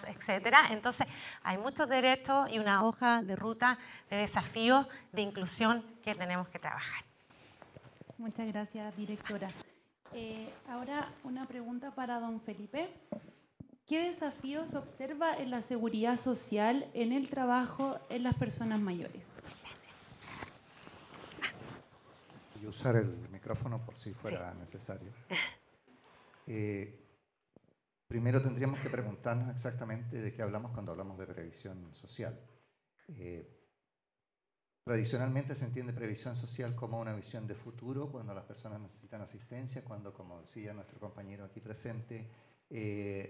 etc. Entonces hay muchos derechos y una hoja de ruta de desafíos de inclusión que tenemos que trabajar. Muchas gracias, directora. Ahora una pregunta para don Felipe. ¿Qué desafíos observa en la seguridad social en el trabajo en las personas mayores? Voy a usar el micrófono por si fuera necesario. Primero tendríamos que preguntarnos exactamente de qué hablamos cuando hablamos de previsión social. Tradicionalmente se entiende previsión social como una visión de futuro, cuando las personas necesitan asistencia, cuando, como decía nuestro compañero aquí presente,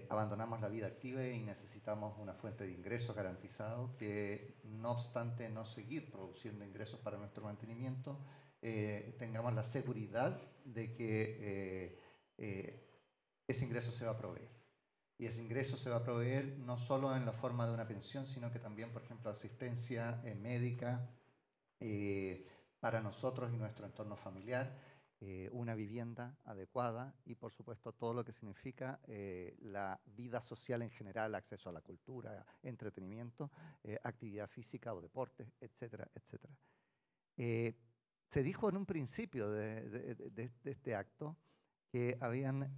abandonamos la vida activa y necesitamos una fuente de ingresos garantizado que, no obstante no seguir produciendo ingresos para nuestro mantenimiento, tengamos la seguridad de que ese ingreso se va a proveer. Y ese ingreso se va a proveer no solo en la forma de una pensión, sino que también, por ejemplo, asistencia médica, para nosotros y nuestro entorno familiar, una vivienda adecuada y por supuesto todo lo que significa la vida social en general, acceso a la cultura, entretenimiento, actividad física o deportes, etcétera, etcétera. Se dijo en un principio de este acto que habían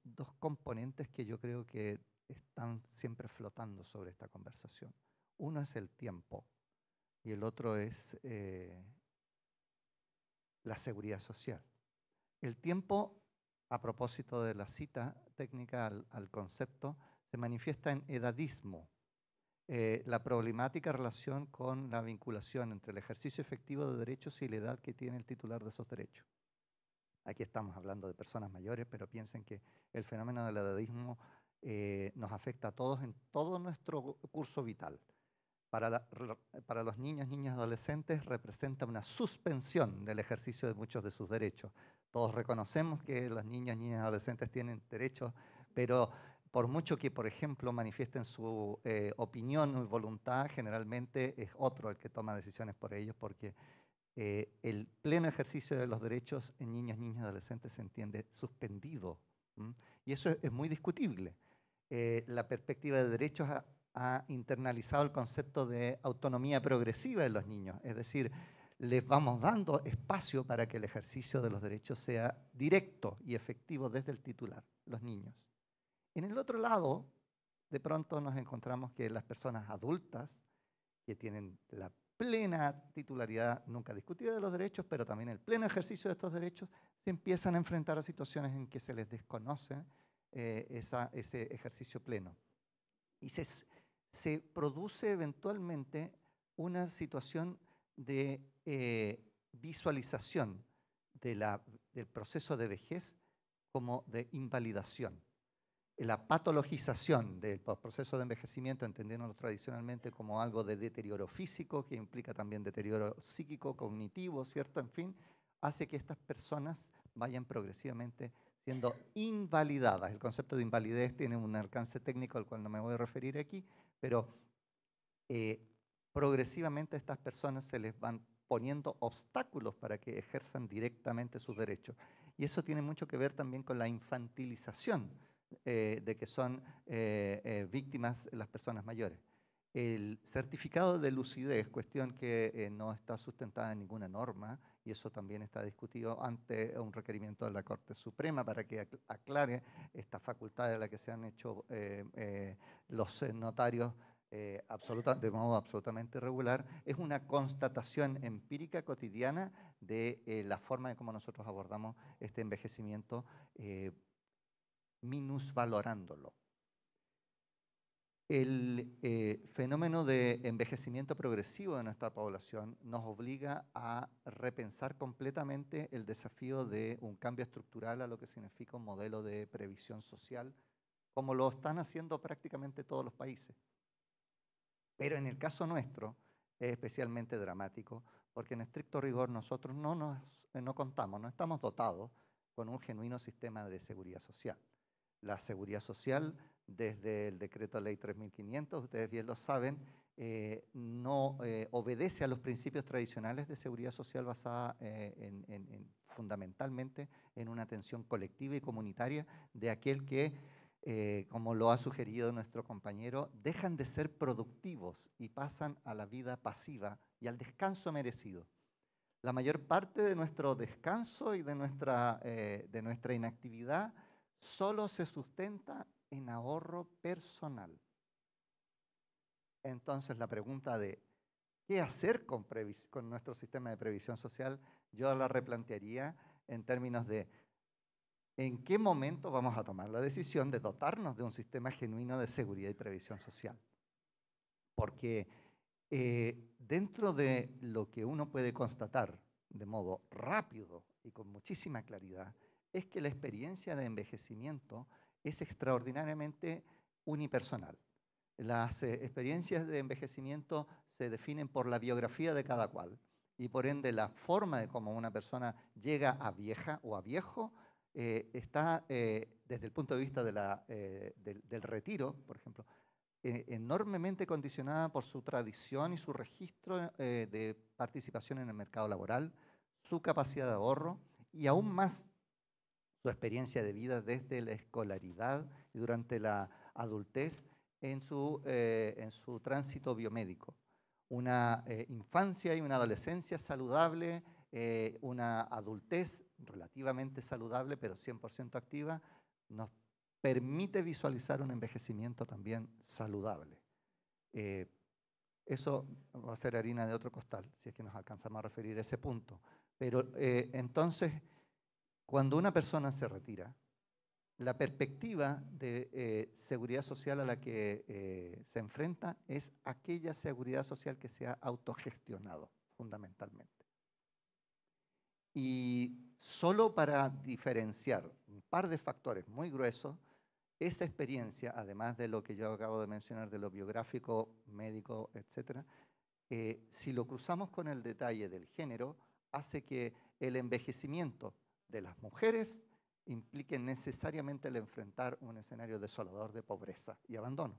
dos componentes que yo creo que están siempre flotando sobre esta conversación. Uno es el tiempo y el otro es la seguridad social. El tiempo, a propósito de la cita técnica al concepto, se manifiesta en edadismo. La problemática en relación con la vinculación entre el ejercicio efectivo de derechos y la edad que tiene el titular de esos derechos. Aquí estamos hablando de personas mayores, pero piensen que el fenómeno del edadismo nos afecta a todos en todo nuestro curso vital. Para los niños, niñas y adolescentes representa una suspensión del ejercicio de muchos de sus derechos. Todos reconocemos que los niños, niñas y adolescentes tienen derechos, pero por mucho que, por ejemplo, manifiesten su opinión y voluntad, generalmente es otro el que toma decisiones por ellos, porque el pleno ejercicio de los derechos en niños, niñas y adolescentes se entiende suspendido. Y eso es muy discutible. La perspectiva de derechos ha internalizado el concepto de autonomía progresiva de los niños, es decir, les vamos dando espacio para que el ejercicio de los derechos sea directo y efectivo desde el titular, los niños. En el otro lado, de pronto nos encontramos que las personas adultas, que tienen la plena titularidad nunca discutida de los derechos, pero también el pleno ejercicio de estos derechos, se empiezan a enfrentar a situaciones en que se les desconoce ese ejercicio pleno. Y se produce eventualmente una situación de visualización del proceso de vejez como de invalidación. La patologización del proceso de envejecimiento, entendiéndolo tradicionalmente como algo de deterioro físico, que implica también deterioro psíquico, cognitivo, ¿cierto? En fin, hace que estas personas vayan progresivamente siendo invalidadas. El concepto de invalidez tiene un alcance técnico al cual no me voy a referir aquí, pero progresivamente a estas personas se les van poniendo obstáculos para que ejerzan directamente sus derechos. Y eso tiene mucho que ver también con la infantilización de que son víctimas las personas mayores. El certificado de lucidez, cuestión que no está sustentada en ninguna norma, y eso también está discutido ante un requerimiento de la Corte Suprema para que aclare esta facultad de la que se han hecho los notarios de modo absolutamente regular, es una constatación empírica cotidiana de la forma en cómo nosotros abordamos este envejecimiento, minusvalorándolo. El fenómeno de envejecimiento progresivo de nuestra población nos obliga a repensar completamente el desafío de un cambio estructural a lo que significa un modelo de previsión social, como lo están haciendo prácticamente todos los países. Pero en el caso nuestro es especialmente dramático, porque en estricto rigor nosotros no contamos, no estamos dotados con un genuino sistema de seguridad social. La seguridad social, desde el decreto ley 3500, ustedes bien lo saben, no obedece a los principios tradicionales de seguridad social basada fundamentalmente en una atención colectiva y comunitaria de aquel que, como lo ha sugerido nuestro compañero, dejan de ser productivos y pasan a la vida pasiva y al descanso merecido. La mayor parte de nuestro descanso y de nuestra inactividad solo se sustenta en ahorro personal. Entonces la pregunta de qué hacer con nuestro sistema de previsión social, yo la replantearía en términos de ¿en qué momento vamos a tomar la decisión de dotarnos de un sistema genuino de seguridad y previsión social? Porque dentro de lo que uno puede constatar de modo rápido y con muchísima claridad, es que la experiencia de envejecimiento es extraordinariamente unipersonal. Las experiencias de envejecimiento se definen por la biografía de cada cual y por ende la forma de cómo una persona llega a vieja o a viejo está desde el punto de vista del retiro, por ejemplo, enormemente condicionada por su tradición y su registro de participación en el mercado laboral, su capacidad de ahorro y aún más su experiencia de vida desde la escolaridad y durante la adultez en su tránsito biomédico. Una infancia y una adolescencia saludable, una adultez relativamente saludable, pero 100% activa, nos permite visualizar un envejecimiento también saludable. Eso va a ser harina de otro costal, si es que nos alcanzamos a referir a ese punto. Pero entonces, cuando una persona se retira, la perspectiva de seguridad social a la que se enfrenta es aquella seguridad social que se ha autogestionado, fundamentalmente. Y solo para diferenciar un par de factores muy gruesos, esa experiencia, además de lo que yo acabo de mencionar, de lo biográfico, médico, etc., si lo cruzamos con el detalle del género, hace que el envejecimiento de las mujeres implique necesariamente el enfrentar un escenario desolador de pobreza y abandono,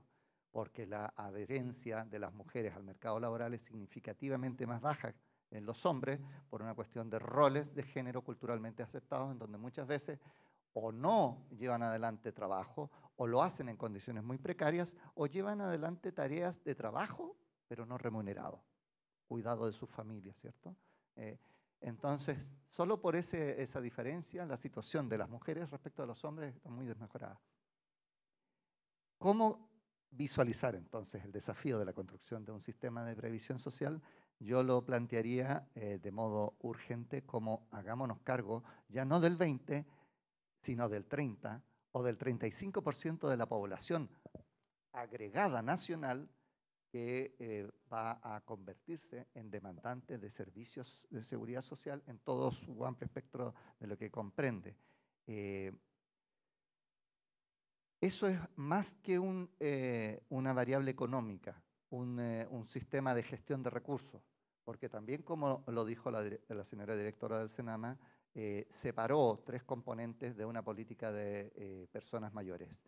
porque la adherencia de las mujeres al mercado laboral es significativamente más baja en los hombres por una cuestión de roles de género culturalmente aceptados, en donde muchas veces o no llevan adelante trabajo, o lo hacen en condiciones muy precarias, o llevan adelante tareas de trabajo, pero no remunerado, cuidado de sus familias, ¿cierto? Entonces, solo por esa diferencia, la situación de las mujeres respecto a los hombres está muy desmejorada. ¿Cómo visualizar entonces el desafío de la construcción de un sistema de previsión social? Yo lo plantearía de modo urgente como hagámonos cargo ya no del 20%, sino del 30% o del 35% de la población agregada nacional que va a convertirse en demandante de servicios de seguridad social en todo su amplio espectro de lo que comprende. Eso es más que una variable económica, un sistema de gestión de recursos, porque también, como lo dijo la señora directora del Senama, separó 3 componentes de una política de personas mayores: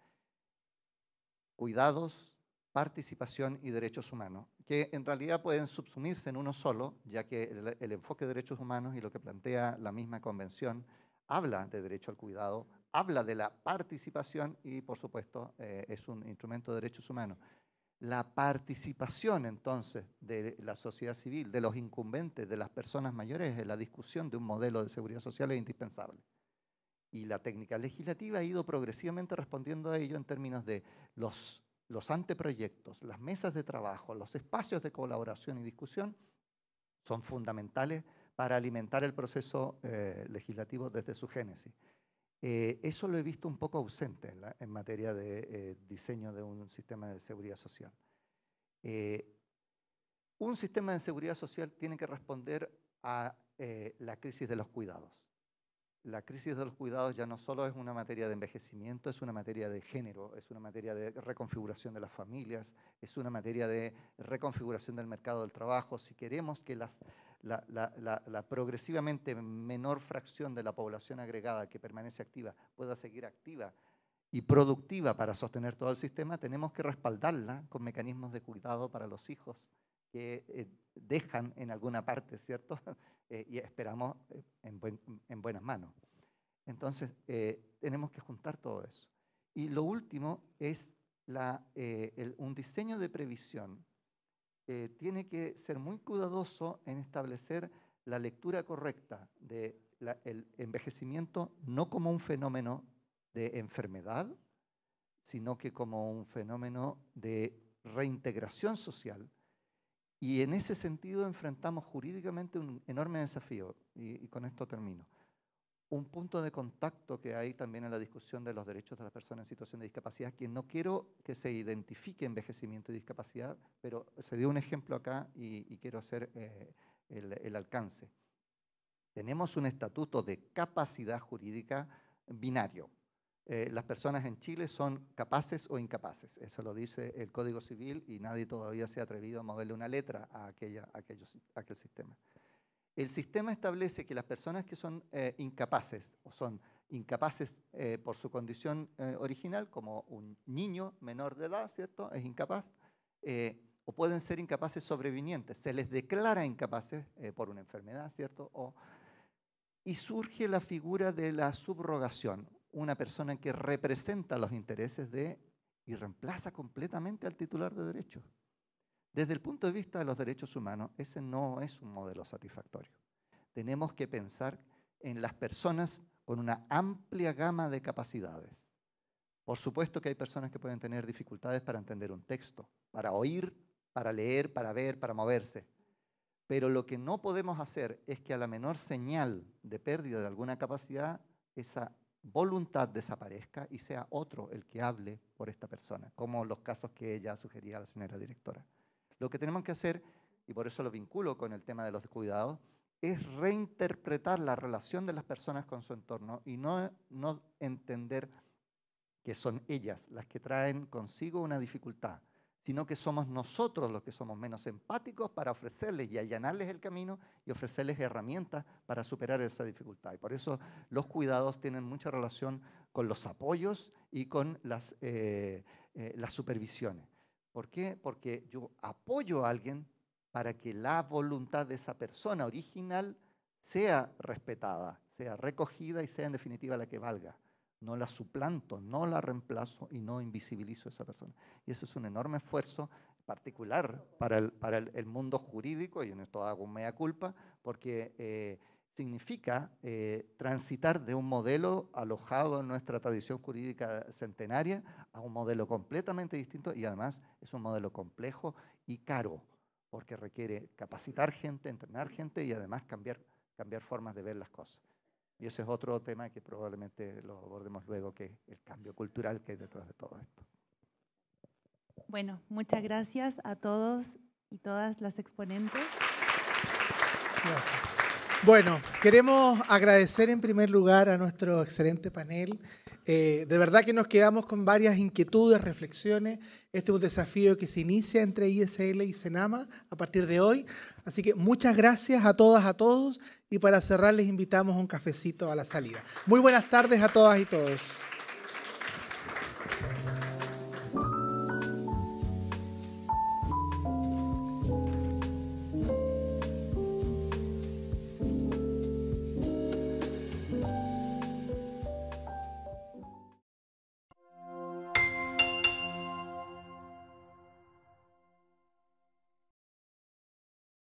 cuidados, participación y derechos humanos, que en realidad pueden subsumirse en uno solo, ya que el enfoque de derechos humanos y lo que plantea la misma convención habla de derecho al cuidado, habla de la participación y, por supuesto, es un instrumento de derechos humanos. La participación, entonces, de la sociedad civil, de los incumbentes, de las personas mayores, en la discusión de un modelo de seguridad social es indispensable. Y la técnica legislativa ha ido progresivamente respondiendo a ello en términos de los anteproyectos, las mesas de trabajo, los espacios de colaboración y discusión son fundamentales para alimentar el proceso legislativo desde su génesis. Eso lo he visto un poco ausente en materia de diseño de un sistema de seguridad social. Un sistema de seguridad social tiene que responder a la crisis de los cuidados. La crisis de los cuidados ya no solo es una materia de envejecimiento, es una materia de género, es una materia de reconfiguración de las familias, es una materia de reconfiguración del mercado del trabajo. Si queremos que la progresivamente menor fracción de la población agregada que permanece activa pueda seguir activa y productiva para sostener todo el sistema, tenemos que respaldarla con mecanismos de cuidado para los hijos que dejan en alguna parte, ¿cierto? Y esperamos en buenas manos. Entonces, tenemos que juntar todo eso. Y lo último es un diseño de previsión. Tiene que ser muy cuidadoso en establecer la lectura correcta del envejecimiento, no como un fenómeno de enfermedad, sino que como un fenómeno de reintegración social. Y en ese sentido enfrentamos jurídicamente un enorme desafío, y con esto termino. Un punto de contacto que hay también en la discusión de los derechos de las personas en situación de discapacidad, que no quiero que se identifique envejecimiento y discapacidad, pero se dio un ejemplo acá y quiero hacer el alcance. Tenemos un estatuto de capacidad jurídica binario. Las personas en Chile son capaces o incapaces, eso lo dice el Código Civil y nadie todavía se ha atrevido a moverle una letra a aquel sistema. El sistema establece que las personas que son incapaces o son incapaces por su condición original, como un niño menor de edad, ¿cierto? Es incapaz, o pueden ser incapaces sobrevinientes, se les declara incapaces por una enfermedad, ¿cierto? Y surge la figura de la subrogación, una persona que representa los intereses y reemplaza completamente al titular de derechos. Desde el punto de vista de los derechos humanos, ese no es un modelo satisfactorio. Tenemos que pensar en las personas con una amplia gama de capacidades, Por supuesto que hay personas que pueden tener dificultades para entender un texto, para oír, para leer, para ver, para moverse. Pero lo que no podemos hacer es que a la menor señal de pérdida de alguna capacidad, esa voluntad desaparezca y sea otro el que hable por esta persona, como los casos que ella sugería a la señora directora. Lo que tenemos que hacer, y por eso lo vinculo con el tema de los cuidados, es reinterpretar la relación de las personas con su entorno y no entender que son ellas las que traen consigo una dificultad, sino que somos nosotros los que somos menos empáticos para ofrecerles y allanarles el camino y ofrecerles herramientas para superar esa dificultad. Y por eso los cuidados tienen mucha relación con los apoyos y con las supervisiones. ¿Por qué? Porque yo apoyo a alguien para que la voluntad de esa persona original sea respetada, sea recogida y sea en definitiva la que valga. No la suplanto, no la reemplazo y no invisibilizo a esa persona. Y eso es un enorme esfuerzo particular para el mundo jurídico, y en esto hago un mea culpa, porque significa transitar de un modelo alojado en nuestra tradición jurídica centenaria a un modelo completamente distinto, y además es un modelo complejo y caro, porque requiere capacitar gente, entrenar gente y además cambiar formas de ver las cosas. Y ese es otro tema que probablemente lo abordemos luego, que es el cambio cultural que hay detrás de todo esto. Bueno, muchas gracias a todos y todas las exponentes. Gracias. Bueno, queremos agradecer en primer lugar a nuestro excelente panel. De verdad que nos quedamos con varias inquietudes, reflexiones. Este es un desafío que se inicia entre ISL y CENAMA a partir de hoy. Así que muchas gracias a todas, a todos. Y para cerrar les invitamos a un cafecito a la salida. Muy buenas tardes a todas y todos.